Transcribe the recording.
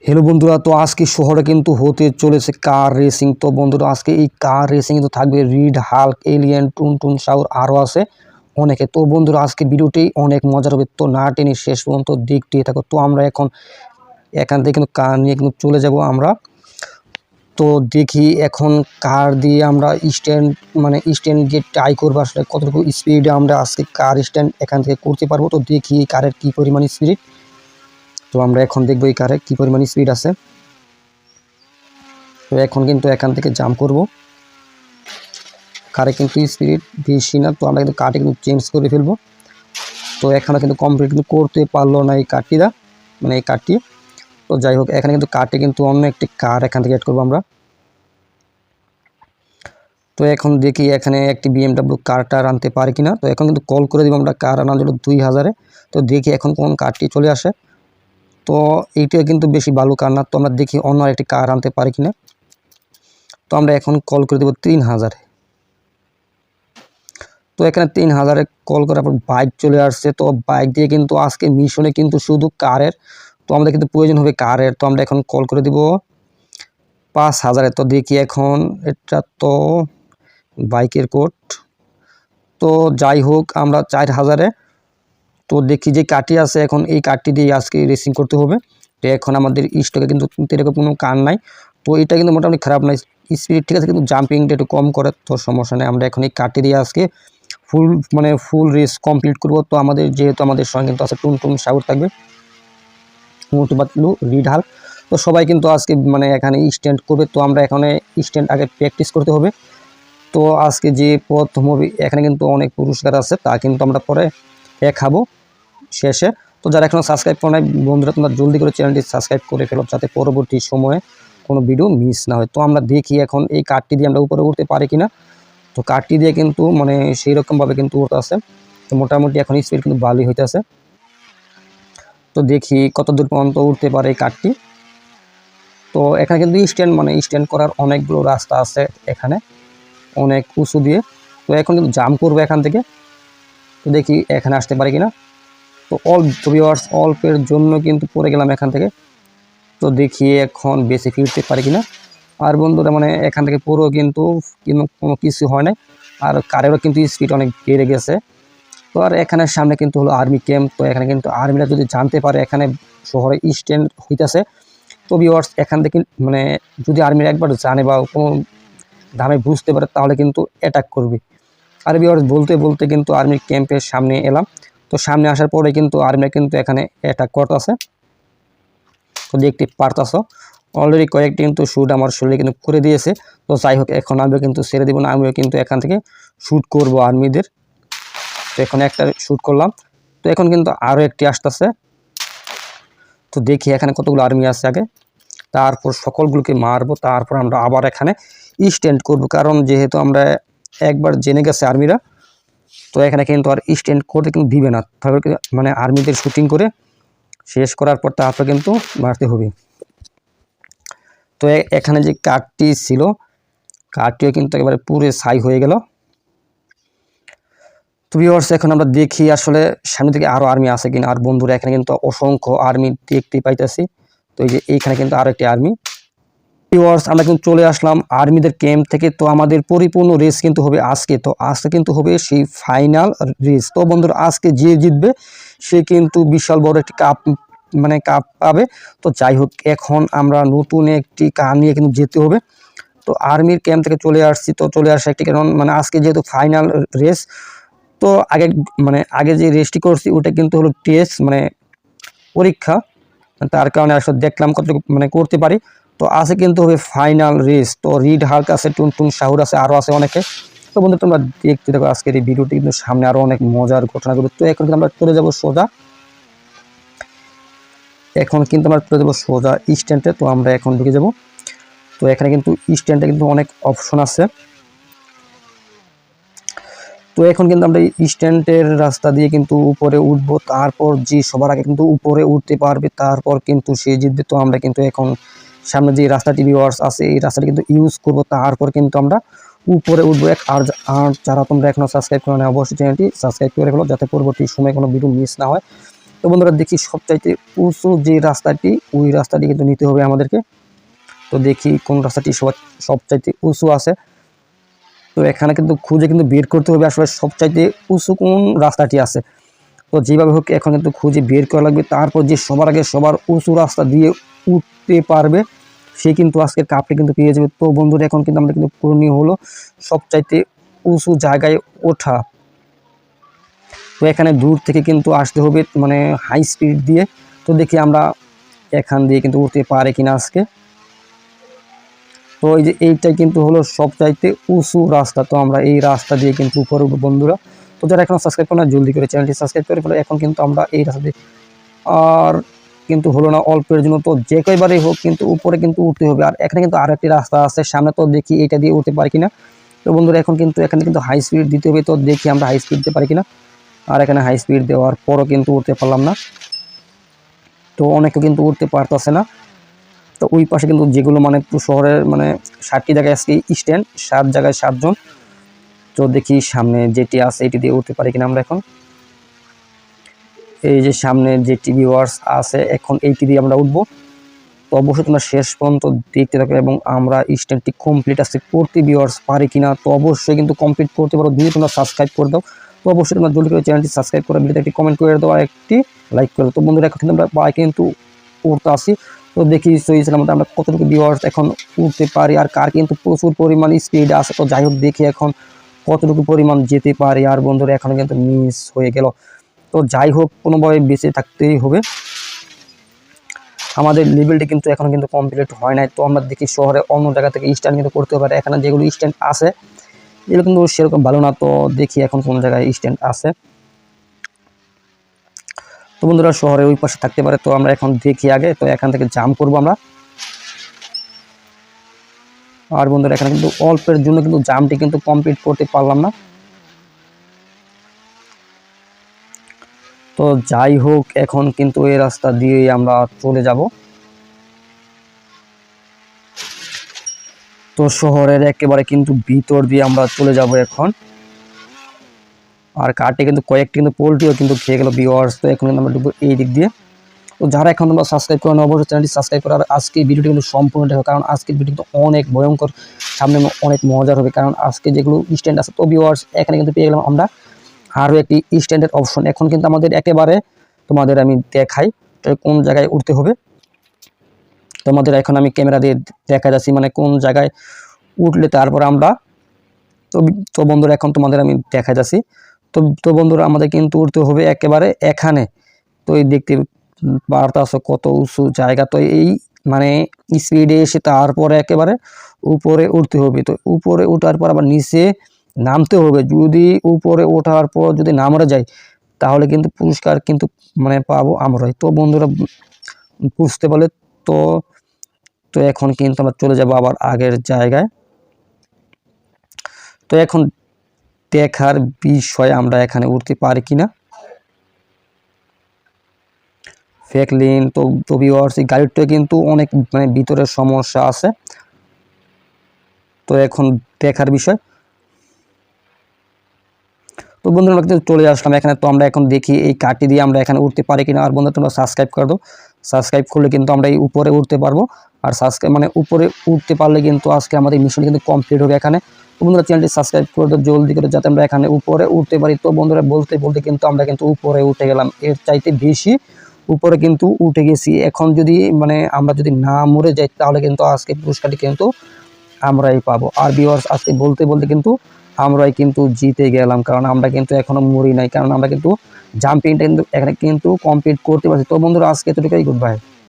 Hello बंधुरा तो आज के शहरे किन्तु होते चले कार रेसिंग। तो बंधुरा आज के कार रेसिंग तो थाकबे रिड, हाल्क, एलियन, टुनटुन, शाउर आरो आछे अनेके। तो बंधुरा आज के भिडियोटी अनेक मजार होबे, तो ना टेने शेष पर्यन्त देखते थाको। तो आमरा एखन एखान थेके किन्तु कार निये किन्तु चले जाबो आमरा। तो देखी एखन कार दिए आमरा स्टैंड माने स्टैंड जे ट्राई करबो आसले कतटुकु स्पिडे आमरा आजके कार स्टैंड एखान थेके करते पारबो। तो देखी कारेर कि परिमाण स्पिड। तो आमरा एखन देखबो এই কারে কি পরিমাণ স্পিড আছে। তো এখন কিন্তু এখান থেকে জাম্প করব। কারে কিন্তু স্পিড বেশি না, তো আমরা কিন্তু কাটে কিন্তু চেঞ্জ করে ফেলবো। তো এখানে কিন্তু কমপ্লিট কিন্তু করতে পারলো না এই কাটটিরা, মানে এই কাটটি। তো যাই হোক এখানে কিন্তু কাটে কিন্তু অন্য একটি কার এখান থেকে অ্যাড করব আমরা। তো এখন দেখি এখানে একটি BMW কারটা আনতে পারি কিনা। তো এখন কিন্তু কল করে দিব আমরা কার আনার জন্য 2000-এ। তো দেখি এখন কোন কারটি চলে আসে। তো এইটা কিন্তু বেশি ভালো কার না, তো আমরা দেখি অন্য আরেকটি কার আনতে পারি কিনা। তো আমরা এখন কল করে দেব 3000-এ। তো এখানে 3000-এ কল করার পর বাইক চলে আসছে। তো বাইক দিয়ে কিন্তু আজকে মিশনে কিন্তু শুধু কারের, তো আমাদের কিন্তু প্রয়োজন হবে কারের। তো আমরা এখন কল করে দিব 5000-এ। তো দেখি এখন এটা তো বাইকের কোড। তো যাই হোক আমরা 4000-এ। তো দেখি যে কারটি আছে এখন এই কারটি দিয়ে আজকে রেসিং করতে হবে। তো এখন আমাদের স্টকে কিন্তু এরকম কোনো কার নাই। তো এটা কিন্তু মোটামুটি খারাপ নয়, স্পিড ঠিক আছে, কিন্তু জাম্পিংটা একটু কম করে। তো সমস্যা নেই, আমরা এখন এই কারটি দিয়ে আজকে ফুল রেস কমপ্লিট করব। তো আমাদের যেহেতু আমাদের সঙ্গে কিন্তু আছে টুনটুন, শাউর থাকবে, মোটু পাতলু, রিড, হাল্ক। তো সবাই কিন্তু আজকে মানে এখানে স্ট্যান্ড করবে। তো আমরা এখানে স্ট্যান্ড আগে প্র্যাকটিস করতে হবে। তো আজকে যে প্রথম হবে এখানে কিন্তু অনেক পুরস্কার আছে, তা কিন্তু আমরা পরে দেখাবো শেষে। তো যারা এখনো সাবস্ক্রাইব করে নাই বন্ধুরা, তোমরা জলদি করে চ্যানেলটি সাবস্ক্রাইব করে ফেলো যাতে পরবর্তী সময়ে কোনো ভিডিও মিস না হয়। তো আমরা দেখি এখন এই কারটি দিয়ে আমরা উপরে উঠতে পারি কিনা। তো কারটি দিয়ে কিন্তু মানে সেই রকমভাবে কিন্তু উঠতে আছে। তো মোটামুটি এখন স্পিড কিন্তু ভালোই হইতেছে। তো দেখি কত দূর পর্যন্ত উঠতে পারে এই কারটি। তো এখানে কিন্তু স্ট্যান্ড করার অনেকগুলো রাস্তা আছে এখানে, অনেক উঁচু দিয়ে। তো এখন কিন্তু জাম্প করবো এখান থেকে। তো দেখি এখানে আসতে পারি কিনা। তো অল্পের জন্য কিন্তু পড়ে গেলাম এখান থেকে। তো দেখি এখন বেশি ফিরতে পারি কিনা। আর বন্ধুরা মানে এখান থেকে পুরো কিন্তু কোনো কিছু হয় না, আর কারেরও কিন্তু স্পিড অনেক বেড়ে গেছে। তো আর এখানে সামনে কিন্তু হলো আর্মি ক্যাম্প। তো এখানে কিন্তু আর্মিরা যদি জানতে পারে এখানে শহরে স্ট্যান্ড হইতেছে, তো ভিউয়ার্স এখান থেকে মানে যদি আর্মিরা একবার জানে বা কোনো দামে বুঝতে পারে তাহলে কিন্তু অ্যাটাক করবে। আর ভিউয়ার্স বলতে বলতে কিন্তু আর্মির ক্যাম্পের সামনে এলাম। তো সামনে আসার পরে কিন্তু আর্মিরা কিন্তু এখানে অ্যাটাক করতেছে। তো দেখতে পারতাছো অলরেডি কয়েকটি কিন্তু শ্যুট আমার শরীরে কিন্তু করে দিয়েছে। তো যাই হোক এখন আমিও কিন্তু ছেড়ে দিব না, আমিও কিন্তু এখান থেকে শ্যুট করব আর্মিদের। তো এখন একটা শ্যুট করলাম। তো এখন কিন্তু আরও একটি আসতেছে। তো দেখি এখানে কতগুলো আর্মি আছে আগে, তারপর সকলগুলোকে মারবো। তারপর আমরা আবার এখানে স্ট্যান্ড করব, কারণ যেহেতু আমরা একবার জেনে গেছে আর্মিরা, তো এখানে কিন্তু আর স্ট্যান্ড করতে কিন্তু দিবে না। তারপর মানে আর্মিদের শুটিং করে শেষ করার পর তারপর কিন্তু মারতে হবে। তো এখানে যে কারটি ছিল কারটিও কিন্তু একেবারে পুরো ছাই হয়ে গেল। তো ভিউয়ার্স এখন আমরা দেখি আসলে সামনে থেকে আরও আর্মি আছে কিনা। আর বন্ধুরা এখানে কিন্তু অসংখ্য আর্মি দেখতে পাইতেছি। তো এই যে এইখানে কিন্তু আরও একটি আর্মি। ভিউয়ার্স আমরা কিন্তু চলে আসলাম আর্মিদের ক্যাম্প থেকে। তো আমাদের পরিপূর্ণ রেস কিন্তু হবে আজকে। তো আজকে কিন্তু হবে সেই ফাইনাল রেস। তো বন্ধুরা আজকে যে জিতবে সে কিন্তু বিশাল বড় একটি কাপ পাবে। তো যাই হোক এখন আমরা নতুন একটি কার নিয়ে কিন্তু যেতে হবে। তো আর্মির ক্যাম্প থেকে চলে আসছি। তো চলে আসা একটি কারণ মানে আজকে যেহেতু ফাইনাল রেস, তো আগে যে রেসটি করছি ওটা কিন্তু হলো টেস্ট মানে পরীক্ষা, তার কারণে আসলে দেখলাম কতটুকু করতে পারি। তো আছে কিন্তু হবে ফাইনাল রেস। তো রিড, হাল্ক আছে, টুনটুন, শাহুর আছে, আরও আছে অনেকে। তো বন্ধু তোমরা দেখতে দেখো আজকের এই ভিডিওটি, কিন্তু সামনে আরও অনেক মজার ঘটনাগুলো। তো এখন কিন্তু আমরা চলে যাবো সোজা, স্ট্যান্ডে। তো আমরা এখন ঢুকে যাব। তো এখানে কিন্তু স্ট্যান্ডে কিন্তু অনেক অপশন আছে। তো এখন কিন্তু আমরা স্ট্যান্ডের রাস্তা দিয়ে কিন্তু উপরে উঠবো। তারপর যে সবার আগে কিন্তু উপরে উঠতে পারবে তারপর কিন্তু সে জিতবে। তো আমরা কিন্তু এখন সামনে যে রাস্তাটি ভিউয়ার্স আছে এই রাস্তাটি কিন্তু ইউজ করব। তারপর কিন্তু আমরা উপরে উঠবো। আর যারা তোমরা এখনো সাবস্ক্রাইব করে না অবশ্যই চ্যানেলটি সাবস্ক্রাইব করে ফেলো যাতে পরবর্তী সময় কোনো ভিডিও মিস না হয়। তো বন্ধুরা দেখি সবচাইতে উঁচু যে রাস্তাটি ওই রাস্তাটি কিন্তু নিতে হবে আমাদেরকে। তো দেখি কোন রাস্তাটি সবচাইতে উঁচু আছে। তো এখানে কিন্তু খুঁজে কিন্তু বের করতে হবে আসলে সবচাইতে উঁচু কোন রাস্তাটি আছে। তো যেভাবে হোক এখন কিন্তু খুঁজে বের করা লাগবে, তারপর যে সবার আগে সবার উঁচু রাস্তা দিয়ে উঠতে পারবে সে কিন্তু আজকের কাপটি কিন্তু পেয়ে যাবে। তো বন্ধুরা এখন কিন্তু আমরা কিন্তু করণীয় হলো সবচাইতে উঁচু জায়গায় ওঠা। তো এখানে দূর থেকে কিন্তু আসতে হবে মানে হাই স্পিড দিয়ে। তো দেখি আমরা এখান দিয়ে কিন্তু উঠতে পারে কিনা আজকে। তো এই যে এইটাই কিন্তু হলো সবচাইতে উঁচু রাস্তা। তো আমরা এই রাস্তা দিয়ে কিন্তু উপরে উঠবো বন্ধুরা। তো যারা এখন সাবস্ক্রাইব করে না জলদি করে চ্যানেলটি সাবস্ক্রাইব করে ফেলে। এখন কিন্তু আমরা এই রাস্তা দিয়ে আর কিন্তু হলো না অল্পের জন্য, তো যে কয়বারই হোক কিন্তু উপরে কিন্তু উঠতে হবে। আর এখানে কিন্তু আর একটি রাস্তা আছে সামনে, তো দেখি এটা দিয়ে উঠতে পারি কিনা। তো বন্ধুরা এখন কিন্তু এখানে কিন্তু হাই স্পিড দিতে হবে, তো দেখি আমরা হাই স্পিড দিতে পারি কিনা। আর এখানে হাই স্পিড দেওয়ার পরও কিন্তু উঠতে পারলাম না। তো অনেকে কিন্তু উঠতে পারতেছে না। তো ওই পাশে কিন্তু যেগুলো মানে শহরের মানে 60টি জায়গায় আজকে স্ট্যান্ড, 7 জায়গায় 7 জন। তো দেখি সামনে যেটি আছে এটি দিয়ে উঠতে পারি কিনা আমরা এখন। এই যে সামনে যে ভিউয়ার্স আছে এখন এইটি দিয়ে আমরা উঠবো। তো অবশ্যই তোমরা শেষ পর্যন্ত দেখতে থাকো এবং আমরা স্ট্যান্ডটি কমপ্লিট আছে করতে ভিউয়ার্স পারি কিনা। তো অবশ্যই কিন্তু কমপ্লিট করতে পারো, দিয়ে তোমরা সাবস্ক্রাইব করে দাও। তো অবশ্যই তোমরা জলদি করে চ্যানেলটি সাবস্ক্রাইব করে ভিডিওতে একটি কমেন্ট করে দাও আর একটি লাইক করে দাও। তো বন্ধুরা এখন কিন্তু আমরা বাইকে কিন্তু উঠতে আসি। তো দেখি সহিছিলাম আমরা কতটুকু ভিউয়ার্স এখন উঠতে পারি আর কার কিন্তু প্রচুর পরিমাণ স্পিড আছে। তো যাই হোক দেখি এখন কতটুকু পরিমাণ যেতে পারি। আর বন্ধুরা এখন কিন্তু মিস হয়ে গেল। তো যাই হোক কোনোভাবে বেঁচে থাকতেই হবে। আমাদের লেভেলটি কিন্তু এখন কিন্তু কমপ্লিট হয় নাই। তো আমরা দেখি শহরে অন্য জায়গা থেকে স্ট্যান্ড কিন্তু করতে পারে। এখানে যেগুলো স্ট্যান্ড আছে এগুলো কিন্তু সেরকম ভালো না। তো দেখি এখন কোন জায়গায় স্ট্যান্ড আছে। তো বন্ধুরা শহরে ওই পাশে থাকতে পারে। তো আমরা এখন দেখি আগে, তো এখান থেকে জাম্প করবো আমরা। আর বন্ধুরা এখানে কিন্তু অল্পের জন্য কিন্তু জাম্পটি কিন্তু কমপ্লিট করতে পারলাম না। তো যাই হোক এখন কিন্তু এই রাস্তা দিয়ে আমরা চলে যাব। তো শহরের একেবারে কিন্তু ভিতর দিয়ে আমরা চলে যাব এখন। আর কাটে কিন্তু কয়েকটি কিন্তু পোল্ট্রিও কিন্তু খেয়ে গেল ভিউয়ার্স। তো এখন আমরা ঢুকবো এই দিক দিয়ে। তো যারা এখন তোমরা সাবস্ক্রাইব করে না অবশ্যই চ্যানেলটি সাবস্ক্রাইব করে। আর আজকে ভিডিওটি কিন্তু সম্পূর্ণ দেখো, কারণ আজকের ভিডিও কিন্তু অনেক ভয়ঙ্কর, সামনে অনেক মজার হবে। কারণ আজকে যেগুলো স্ট্যান্ড আছে তো ভিউয়ার্স এখানে কিন্তু পেয়ে গেলাম আমরা আরও একটি স্ট্যান্ডের অপশন। এখন কিন্তু আমাদের একেবারে তোমাদের আমি দেখাই কোন জায়গায় উঠতে হবে। তোমাদের এখন আমি ক্যামেরা দিয়ে দেখা যাচ্ছি মানে কোন জায়গায় উঠলে তারপর আমরা তো বন্ধুরা এখন তোমাদের আমি দেখা যাচ্ছি। তো বন্ধুরা আমাদের কিন্তু উঠতে হবে একেবারে এখানে। তো এই দেখতে পারতাছো কত উঁচু জায়গা। তো এই মানে স্পিডে এসে তারপরে একেবারে উপরে উঠতে হবে। তো উপরে ওঠার পর আবার নিচে নামতে হবে। যদি উপরে ওঠার পর যদি না মরে যায় তাহলে কিন্তু পুরস্কার কিন্তু মানে পাবো আমরাই। তো বন্ধুরা বুঝতে পারলে। তো তো এখন কিন্তু আমরা চলে যাব আবার আগের জায়গায়। তো এখন দেখার বিষয় আমরা এখানে উঠতে পারি কিনা। ফেক লিন তো ভিউয়ার্স এই গাড়িটা কিন্তু অনেক মানে ভিতরের সমস্যা আছে। তো এখন দেখার বিষয়। তো বন্ধুরা আমরা কিন্তু চলে আসলাম এখানে। তো আমরা এখন দেখি এই কাঠটি দিয়ে আমরা এখানে উঠতে পারি কিনা। আর বন্ধুরা তোমরা সাবস্ক্রাইব করে দাও, সাবস্ক্রাইব করলে কিন্তু আমরা এই উপরে উঠতে পারবো। আর সাবস্ক্রাইব মানে উপরে উঠতে পারলে কিন্তু আজকে আমাদের মিশন কিন্তু কমপ্লিট হবে এখানে। তো বন্ধুরা চ্যানেলটি সাবস্ক্রাইব করে দাও জলদি করে যাতে আমরা এখানে উপরে উঠতে পারি। তো বন্ধুরা বলতে বলতে কিন্তু আমরা কিন্তু উপরে উঠে গেলাম, এর চাইতে বেশি উপরে কিন্তু উঠে গেছি। এখন যদি মানে আমরা যদি না মরে যাই তাহলে কিন্তু আজকে পুরস্কারটি কিন্তু আমরাই পাবো। আর ভিউয়ার্স আজকে বলতে বলতে কিন্তু আমরাই কিন্তু জিতে গেলাম, কারণ আমরা কিন্তু এখনো মরি নাই, কারণ আমরা কিন্তু জাম্পিংটা কিন্তু এখানে কিন্তু কমপ্লিট করতে পারছি। তো বন্ধুরা আজকে এতটুকুই, গুড বাই।